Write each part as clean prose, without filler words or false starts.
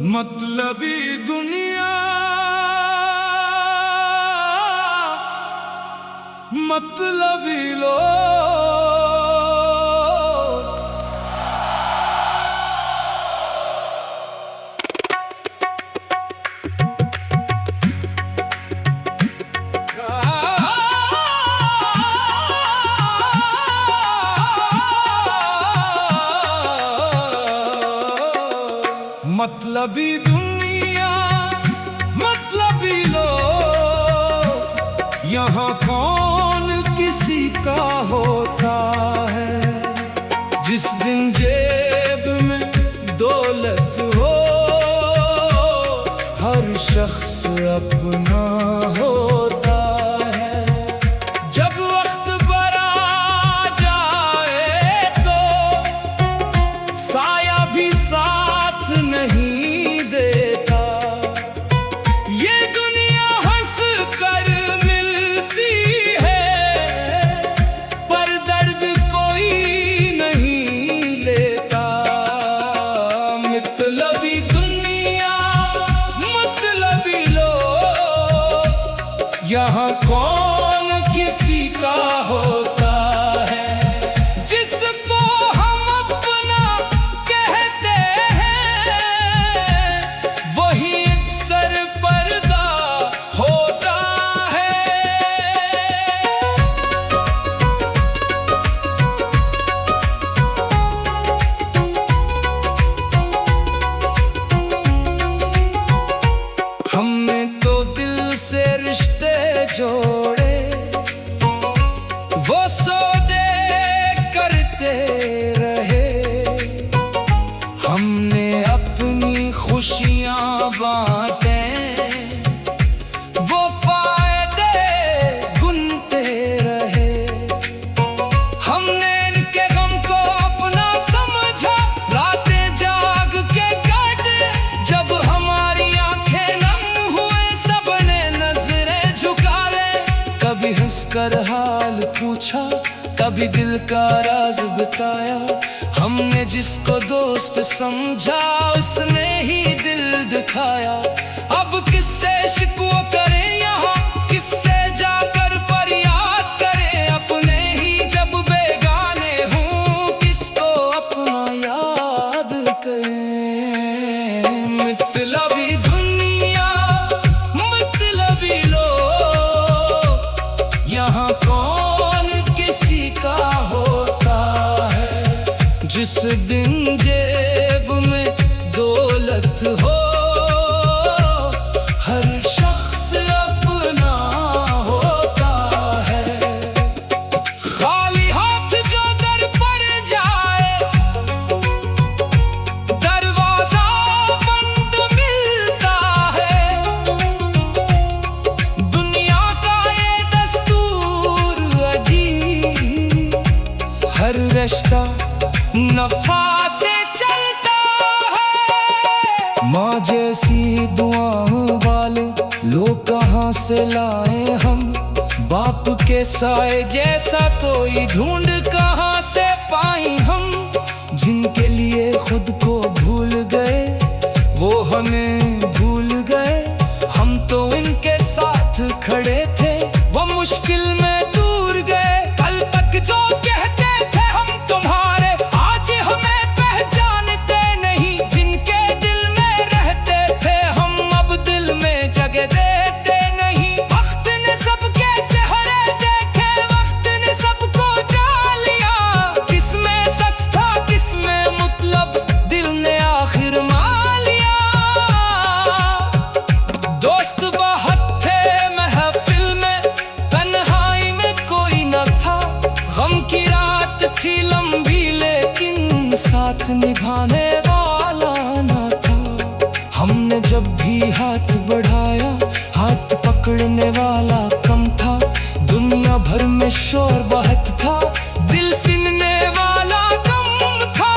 मतलबी दुनिया, मतलबी लोग। मतलबी दुनिया, मतलबी लोग। यहाँ कौन किसी का होता है? जिस दिन जेब में दौलत हो, हर शख्स अपना होता है। जब वक्त बरा जाए तो साया भी साथ नहीं देता। ये दुनिया हंस कर मिलती है, पर दर्द कोई नहीं लेता। मतलबी दुनिया, मतलबी लोग। यहाँ कौन किसी का होता है? जिसको हम अपना कहते हैं, वही अक्सर पर्दा होता है। हमने तो दिल से रिश्ते जोड़े, वो सौदे करते रहे। हमने अपनी खुशियां बांटे, वो फायदे गुनते रहे। हमने इनके गम को अपना समझा, रातें जाग के काटे। जब हमारी आंखें नम हुए, सबने नजरें झुका ले। कभी हंसकर हाल पूछा, कभी दिल का राज बताया। हमने जिसको दोस्त समझा, उसने ही दिल दिखाया। अब किससे शिकवा करें यहाँ, किससे जाकर फरियाद करें? अपने ही जब बेगाने हों, किसको अपना याद करें? मतलबी दुनिया, मतलबी लोग। यहाँ कौन किसी का होता है? जिस दिन जेब में दौलत हो, हर शख्स अपना होता है। खाली हाथ जो दर पर जाए, दरवाजा बंद मिलता है। दुनिया का ये दस्तूर अजीब, हर रिश्ता नफा से चलता है। माँ जैसी दुआओं वाले लोग कहाँ से लाए हम? बाप के साए जैसा कोई ढूंढ कहाँ से पाए हम? जिनके लिए खुद को भूल गए, वो हमें भूल गए। हम तो इनके साथ खड़े थे, वो मुश्किल में दूर गए। कल तक जो कहते थे हम तुम्हारे, आज हमें पहचानते नहीं। जिनके दिल में रहते थे हम, अब दिल में जगह देते नहीं। वक्त ने सबके चेहरे देखे, वक्त ने सबको जान लिया। किसमें सच था, किसमें मतलब, दिल ने आखिर मान लिया। दोस्त बहुत थे महफिल में, तन्हाई में कोई न था। गम की रात थी लंबी, लेकिन साथ निभाने वाला न था। हमने जब भी हाथ बढ़ाया, हाथ पकड़ने वाला कम था। दुनिया भर में शोर बहुत था, दिल सुनने वाला कम था।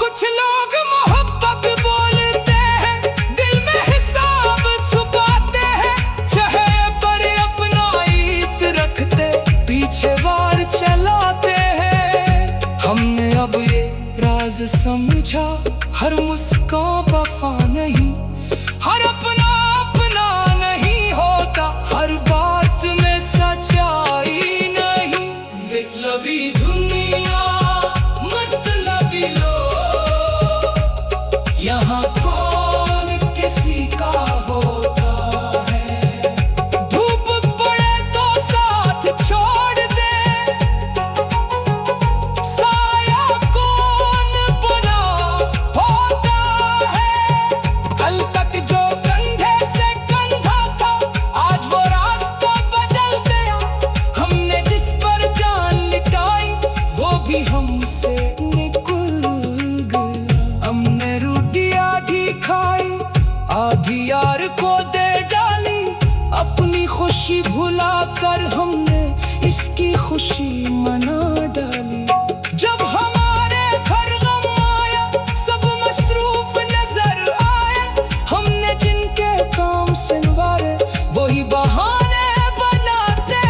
कुछ लोग मोहब्बत बोलते समझा हर मुस्कान वफा नहीं, हर अपना अपना नहीं होता, हर बात में सच्चाई नहीं। मतलबी दुनिया मतलबी लोग, यहाँ कौन किसी का होता है। धूप पड़े तो साथ छोड़ दे, साया कौन बना होता है। कल तक जो कंधे से कंधा था, आज वो रास्ता बदल गया। हमने जिस पर जान लिटाई, वो भी हमसे निकल गया। हमने रोटी आधी खाई, आधी यार को दे डाली। अपनी खुशी भुला कर हमने इसकी खुशी मना डाली। जब हमारे घर गम आया, सब मसरूफ नजर आए। हमने जिनके काम सिनवारे, वही बहाने बनाते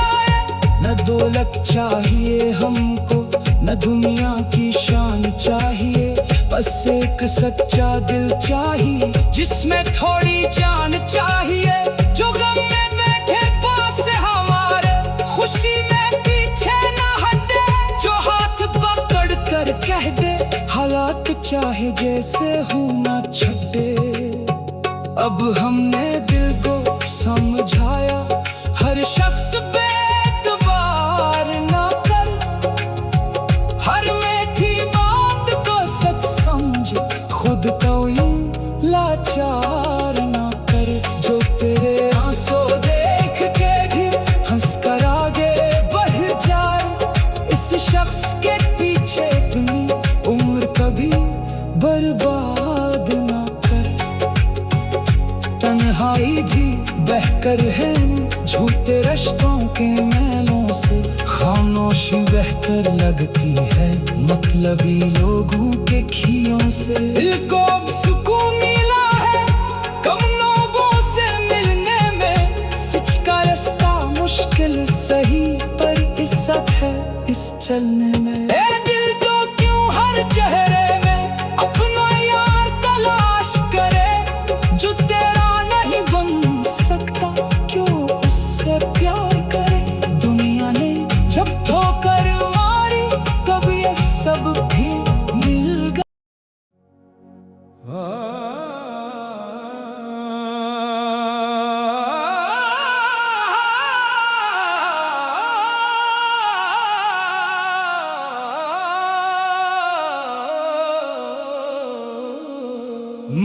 आए। न दौलत चाहिए हमको, न दुनिया की शान चाहिए, बस एक सच्चा दिल चाहिए, जिसमें थोड़ी जान चाहिए। जो गम में बैठे पास हमारे, खुशी में पीछे न हटे। जो हाथ पकड़ कर कह दे, हालात चाहे जैसे हो ना छटे। अब हमने दिल को समझाया, हर शख्स बेतबार ना कर। हर मीठी बात को सच समझ, खुद को यूं लाचार ना कर। जो तेरे आंसू देख के भी हंस कर आगे बढ़ जाए, इस शख्स के पीछे अपनी उम्र कभी बर्बाद ना कर। तन्हाई भी बहकर है झूठे रिश्तों के मैलों से, खामोशी बहकर लगती है मतलबी लोगों के खियों से। दिल को अब सुकून मिला है कम लोगों से मिलने में। सच का रास्ता मुश्किल सही, पर इज्जत है इस चलने में। ए दिल तो क्यों हर चेहरे में अपना यार तलाश करे। जो तेरा नहीं बन सकता, क्यों उससे प्यार करे। दुनिया ने जब ठोकर मारी, तब ये सब भी मिल गया।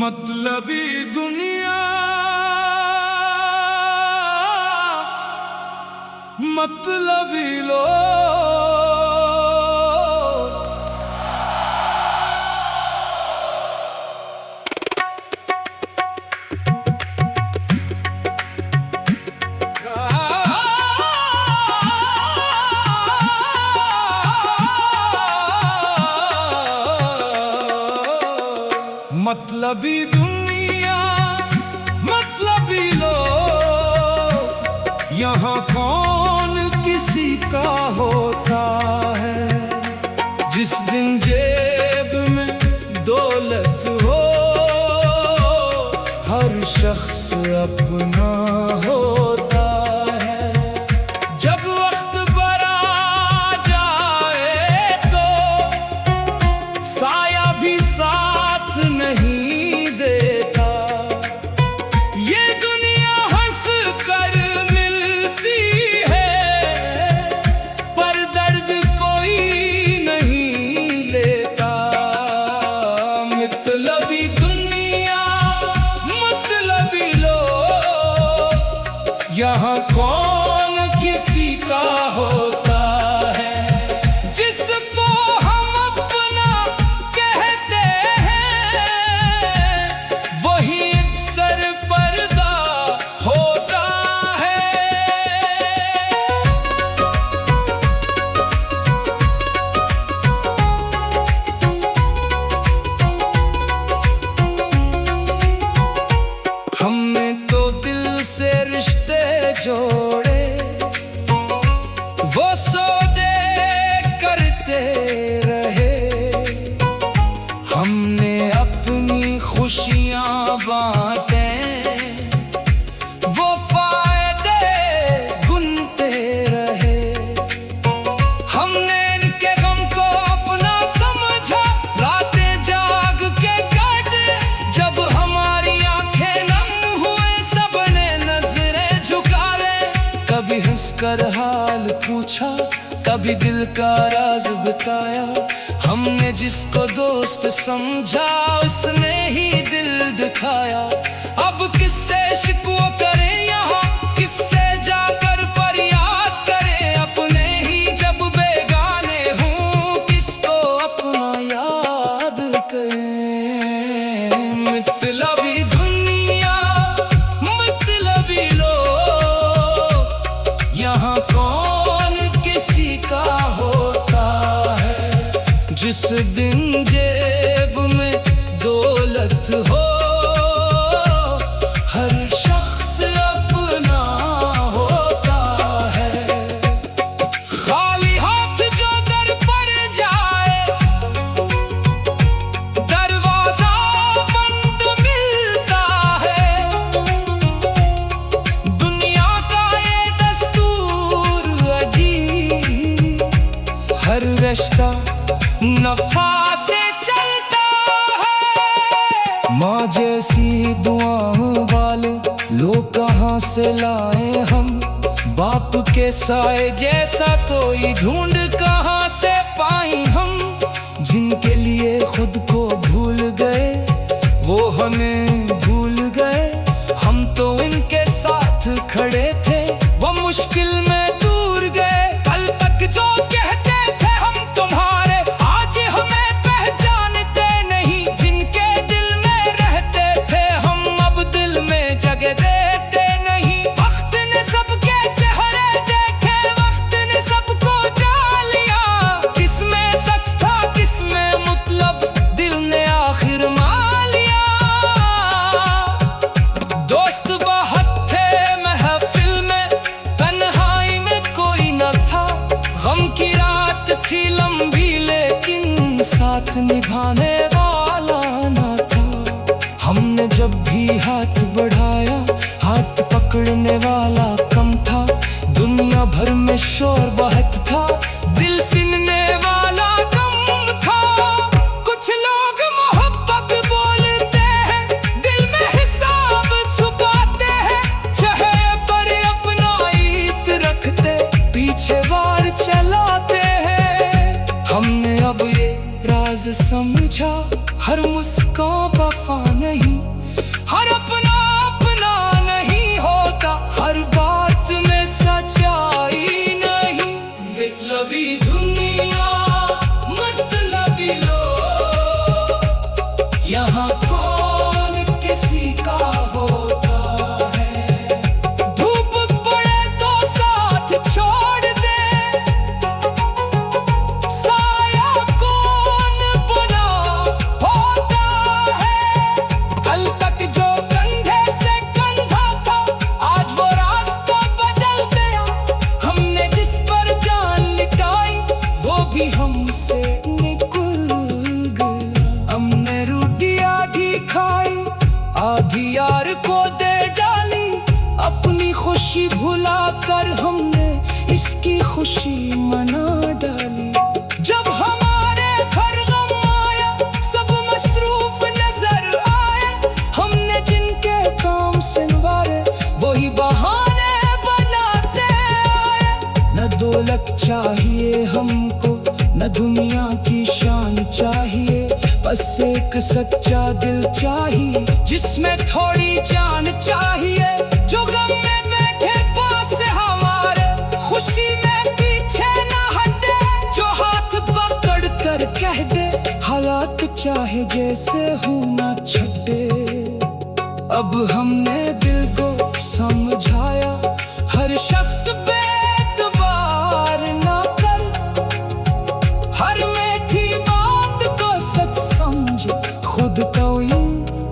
मतलबी दुनिया मतलबी लोग, मतलबी दुनिया मतलबी लोग, यहाँ कौन किसी का होता है। जिस दिन जेब में दौलत हो, हर शख्स अपना होता है। जब वक्त बरा जाए तो साया भी साथ नहीं देता। ये दुनिया हंस कर मिलती है, पर दर्द कोई नहीं लेता। मतलबी दुनिया मतलबी लोग, हमने अपनी खुशियां बांटे, वो फायदे गुनते रहे। हमने इनके गम को अपना समझा, रातें जाग के काटे। जब हमारी आंखें नम हुए, सबने नजरें झुका ले। कभी हंसकर हाल पूछा, कभी दिल का राज बताया। हमने जिसको दोस्त समझा, उसने ही दिल दिखाया। अब किससे शिकवा करें यहाँ, किससे जाकर फरियाद करें। अपने ही जब बेगाने हूँ, किसको अपना याद करें। मतलबी दुनिया, मतलबी लोग, यहाँ कौन किसी का होता है। जिस दिन जेब में दौलत हो, हर शख्स अपना होता है। खाली हाथ जो दर पर जाए, दरवाजा बंद मिलता है। दुनिया का ये दस्तूर अजीब, हर रिश्ता नफा से चलता है। माँ जैसी दुआओं वाले लोग कहाँ से लाए हम। बाप के साए जैसा कोई ढूंढ कहाँ से पाए हम। जिनके लिए खुद को भूल गए, वो हमें भूल गए। हम तो इनके साथ खड़े थे, वो मुश्किल में दूर गए। कल तक जो कहते थे हम तुम्हारे, आज हमें पहचानते नहीं। जिनके दिल में रहते थे हम, अब दिल में जगह देते नहीं। वक्त ने सबके चेहरे देखे, वक्त ने सबको जान लिया। किसमें सच था, किसमें मतलब, दिल ने आखिर मान लिया। दोस्त बहुत थे महफिल में, तन्हाई में कोई न था। गम की रात थी लंबी, लेकिन साथ निभाने वाला न था। हमने जब भी हाथ बढ़ाया, हाथ पकड़ने वाला कम था। दुनिया भर में शोर बहुत था, दिल सुनने वाला कम था। कुछ लोग मोहब्बत बोलते हैं, दिल में हिसाब छुपाते हैं। चेहरे पर अपना ईद रखते, पीछे वार चलाते हैं। हमने अब ये राज समझा, हर मुस्कान वफा नहीं, हर अपना अपना नहीं होता। हर बात में सच्चाई नहीं। मतलबी दुनिया, मतलबी लोग, यहाँ कौन किसी का होता है। धूप पड़े तो साथ छोड़ दे, साया कौन बना होता है। कल तक जो कंधे से कंधा था, आज वो रास्ता बदल गया। हमने जिस पर जान लिटाई, वो भी हमसे निकल गया। हमने रोटी आधी खाई, आधी यार को दे डाली। अपनी खुशी भुला कर हमने इसकी खुशी मना डाली। जब हमारे घर गम आया, सब मसरूफ नजर आए। हमने जिनके काम सिनवारे, वही बहाने बनाते आए। न दौलत चाहिए हमको, न दुनिया की शान चाहिए। बस एक सच्चा दिल चाहिए, जिसमें थोड़ी जान चाहिए। जो गम में बैठे पास हमारे, खुशी में पीछे ना हटे। जो हाथ पकड़ कर कह दे, हालात चाहे जैसे हो ना छटे। अब हमने दिल को समझाया, हर शख्स बेतबार ना कर। हर मीठी बात को सच समझ, खुद को यूं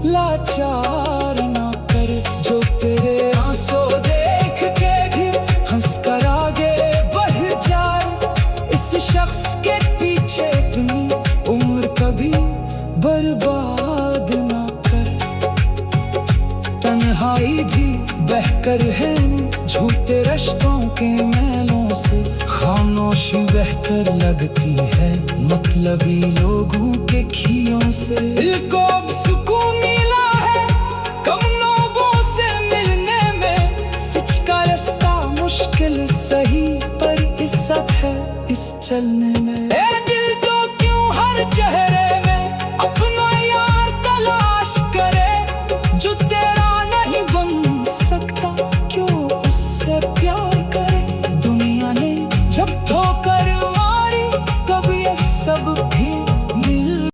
लाचार ना कर। जो तेरे आंसू देख के भी हंस कर आगे बढ़ जाए, इस शख्स के पीछे इतनी उम्र कभी बर्बाद ना कर। तन्हाई भी बहकर है झूठे रिश्तों के मैलों से, खामोशी बेहतर लगती है मतलबी लोगों के खियों से। दिल को